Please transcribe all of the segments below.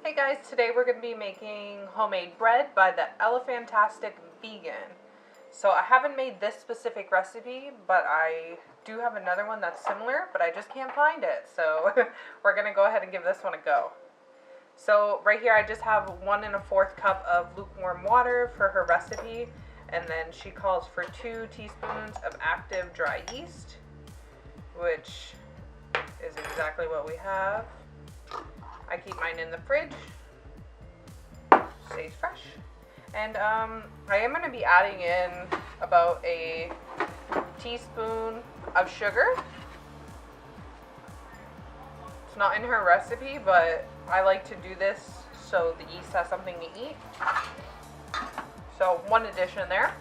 Hey guys, today we're going to be making homemade bread by the Elephantastic Vegan. So I haven't made this specific recipe, but I do have another one that's similar, but I just can't find it. So we're going to go ahead and give this one a go. So right here I just have 1 1/4 cup of lukewarm water for her recipe, and then she calls for 2 teaspoons of active dry yeast, which is exactly what we have. I keep mine in the fridge, stays fresh. And I am going to be adding in about a teaspoon of sugar. It's not in her recipe, but I like to do this so the yeast has something to eat. So 1 addition there.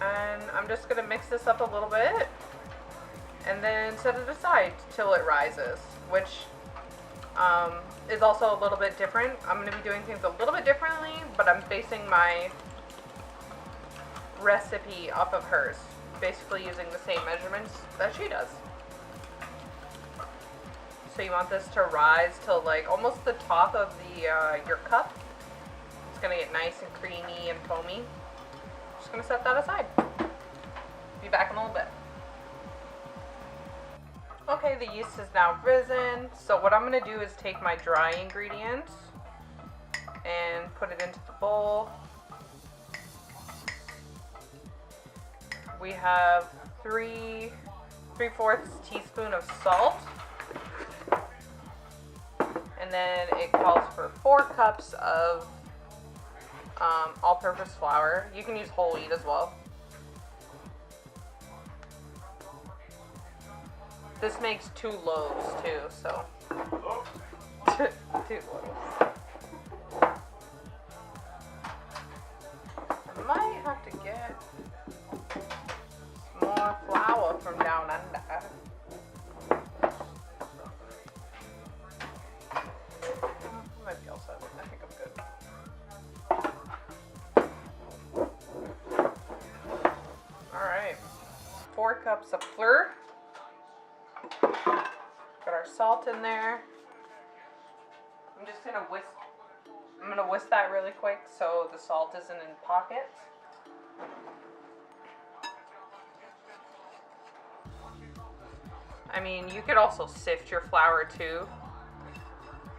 And I'm just going to mix this up a little bit and then set it aside till it rises, which is also a little bit different. I'm going to be doing things a little bit differently, but I'm basing my recipe off of hers, basically using the same measurements that she does. So you want this to rise till like almost the top of the your cup. It's going to get nice and creamy and foamy. Just going to set that aside. Be back in a little bit. Okay, the yeast has now risen, so what I'm going to do is take my dry ingredients and put it into the bowl. We have 3/4 teaspoon of salt, and then it calls for 4 cups of all-purpose flour. You can use whole wheat as well. This makes 2 loaves too, so 2 loaves. I might have to get more flour from down under. Might be all set. I think I'm good. Alright. 4 cups of flour. Got our salt in there. I'm just gonna whisk that really quick so the salt isn't in pockets. I mean, you could also sift your flour too.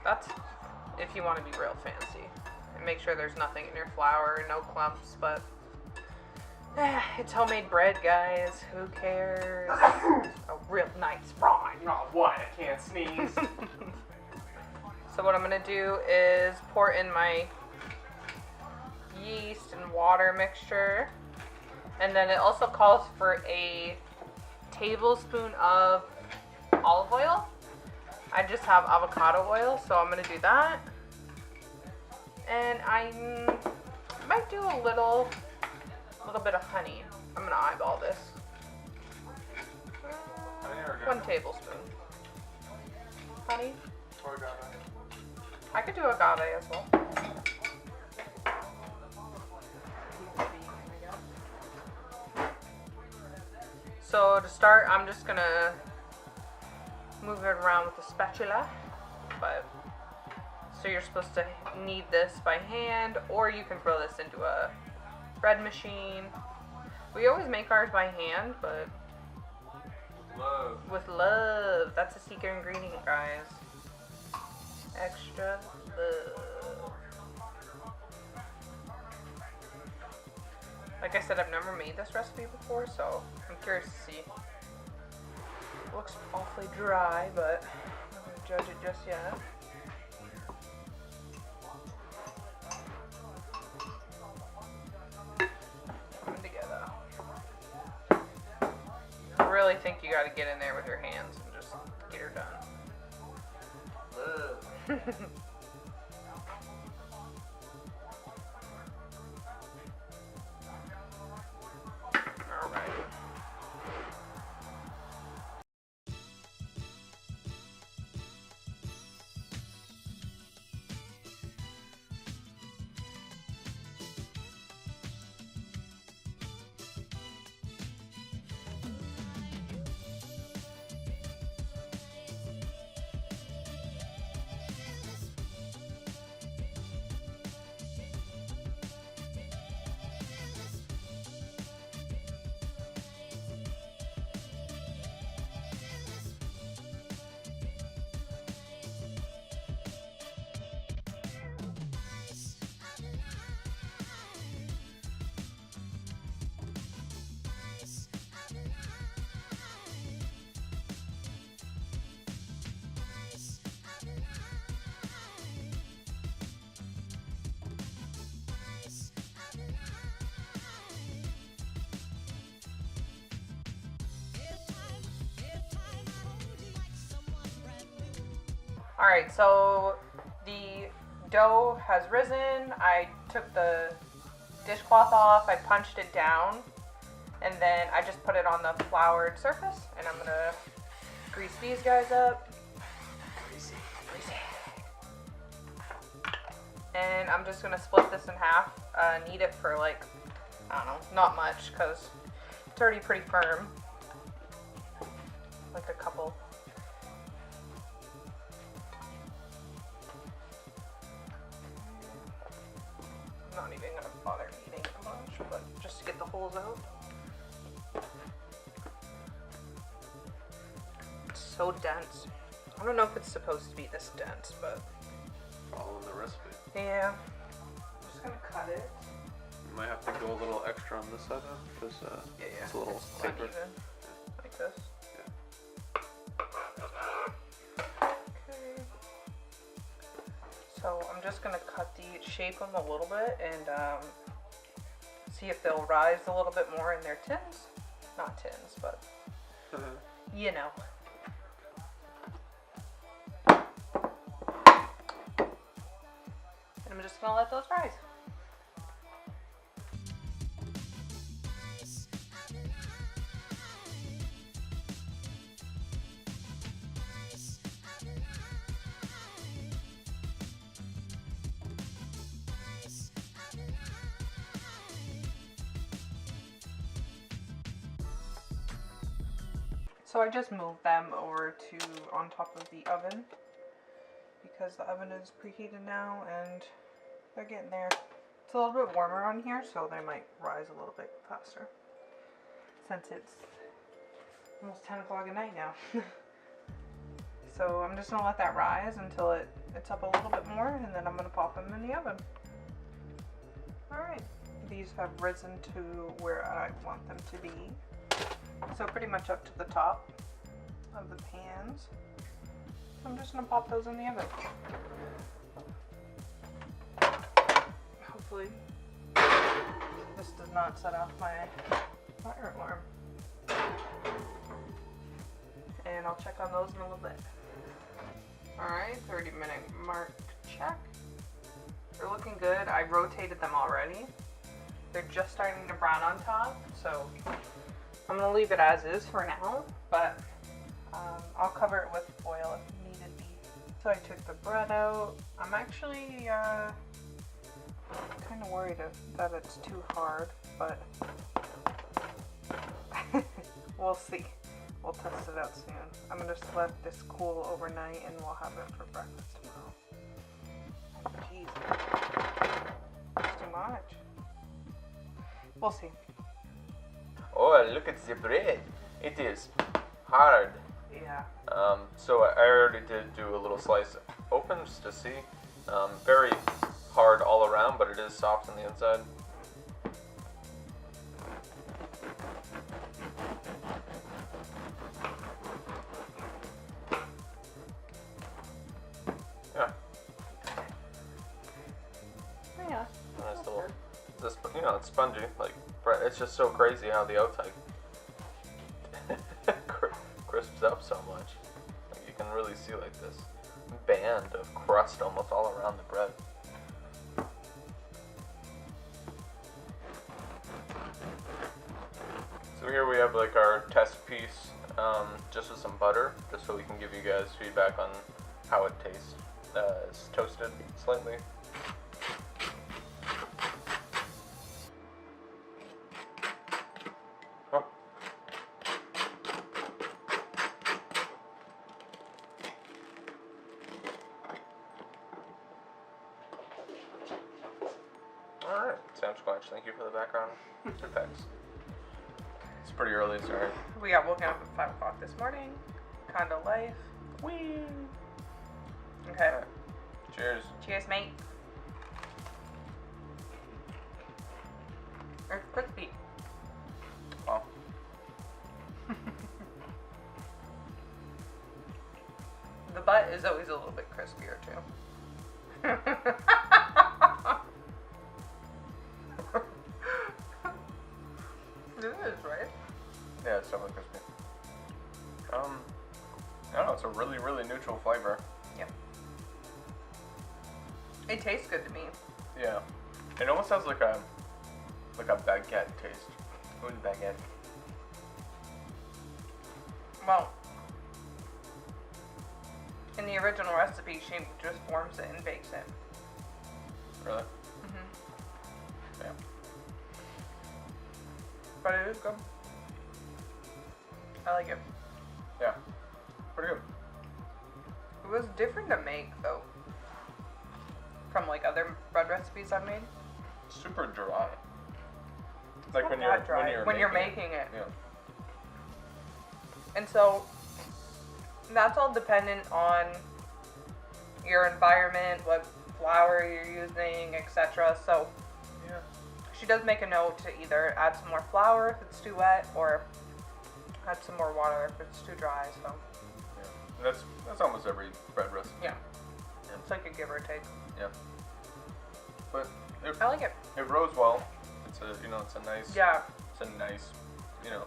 That's if you want to be real fancy. And make sure there's nothing in your flour, no clumps, but it's homemade bread, guys. Who cares? A real nice brine. Oh, what? I can't sneeze. So what I'm going to do is pour in my yeast and water mixture. And then it also calls for a tablespoon of olive oil. I just have avocado oil, so I'm going to do that. And I might do a little bit of honey. I'm going to eyeball this. 1 tablespoon. Honey? Or agave. I could do agave as well. So to start, I'm just going to move it around with a spatula. So you're supposed to knead this by hand, or you can throw this into a bread machine. We always make ours by hand, but Love. with love. That's a secret ingredient, guys. Extra love. Like I said, I've never made this recipe before, so I'm curious to see. It looks awfully dry, but I'm not going to judge it just yet. I really think you got to get in there with your hands and just get her done. All right. Alright, so the dough has risen. I took the dishcloth off, I punched it down, and then I just put it on the floured surface, and I'm gonna grease these guys up. Grease it. And I'm just gonna split this in half, knead it for like, I don't know, not much, because it's already pretty firm. Like a couple. I'm not even gonna bother kneading a bunch, but just to get the holes out. It's so dense. I don't know if it's supposed to be this dense, but Following the recipe. yeah. I'm just gonna cut it. You might have to go a little extra on this side because it's a little tapered. Uneven, like this. Okay. So I'm just gonna cut these, shape them a little bit, and see if they'll rise a little bit more in their tins. Not tins, but you know. And I'm just gonna let those rise. So I just moved them over to on top of the oven because the oven is preheated now and they're getting there. It's a little bit warmer on here, so they might rise a little bit faster since it's almost 10 o'clock at night now. So I'm just gonna let that rise until it's up a little bit more, and then I'm gonna pop them in the oven. Alright, these have risen to where I want them to be. So pretty much up to the top of the pans. So I'm just gonna pop those in the oven. Hopefully this does not set off my fire alarm. And I'll check on those in a little bit. Alright, 30-minute mark check. They're looking good. I rotated them already. They're just starting to brown on top, so I'm gonna leave it as is for now, but I'll cover it with foil if needed be. So I took the bread out. I'm actually kind of worried that it's too hard, but we'll see. We'll test it out soon. I'm gonna just let this cool overnight and we'll have it for breakfast tomorrow. Jeez, it's too much. We'll see. Oh, look at the bread. It is hard. Yeah. So I already did do a little slice open just to see. Very hard all around, but it is soft on the inside. Yeah. Yeah. Nice little, it's spongy. Like, it's just so crazy how the outside crisps up so much. Like, you can really see like this band of crust almost all around the bread. So here we have like our test piece, just with some butter, just so we can give you guys feedback on how it tastes. It's toasted slightly. Oh. Alright, Sam Squatch, thank you for the background effects. It's pretty early, sorry. We got woken up at 5 o'clock this morning. Condo life. Whee! Okay. Right. Cheers. Cheers, mate. It's crispy. Oh. The butt is always a little bit crispier too. It is, right? Yeah, it's definitely crispy. I don't know, it's a really, really neutral flavor. Yep. It tastes good to me. Yeah. It almost has like a baguette taste. Une baguette. Well, in the original recipe, she just forms it and bakes it. Really? Mhm. Yeah. But it is good. I like it. Yeah. Pretty good. It was different to make though, from like other bread recipes I've made. Super dry. Like Not when that dry. When you're making it. Yeah. And so that's all dependent on your environment, what flour you're using, etc. So Yeah. she does make a note to either add some more flour if it's too wet, or add some more water if it's too dry. So Yeah. And that's almost every bread recipe. yeah, it's like a give or take. Yeah. But I like it. it rose well. It's a it's a nice Yeah, it's a nice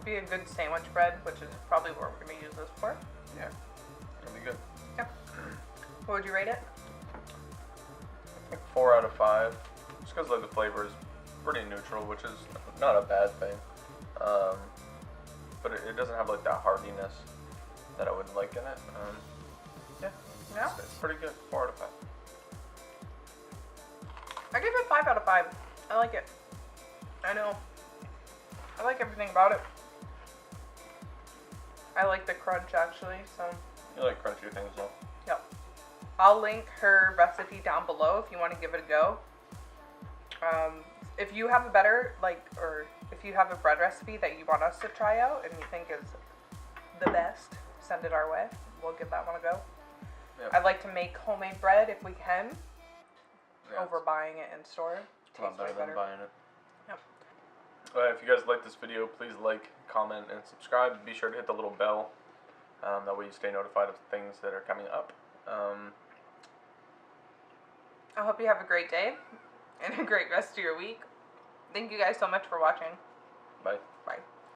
be a good sandwich bread, which is probably what we're gonna use this for. yeah. It'll be good. Yeah. What would you rate it? Like 4 out of 5. Just because like the flavor is pretty neutral, which is not a bad thing. But it doesn't have like that hardiness that I would like in it. Yeah. Yeah. It's pretty good. 4 out of 5. I give it 5 out of 5. I like it. I know. I like everything about it. I like the crunch actually, so. You like crunchy things though. Yep. I'll link her recipe down below if you want to give it a go. If you have a better, or if you have a bread recipe that you want us to try out and you think is the best, send it our way. We'll give that one a go. Yep. I'd like to make homemade bread if we can, Yeah, over buying it in store. it's a lot better than buying it. Yep. If you guys like this video, please like, comment, and subscribe. Be sure to hit the little bell. That way you stay notified of things that are coming up. I hope you have a great day and a great rest of your week. Thank you guys so much for watching. Bye. Bye.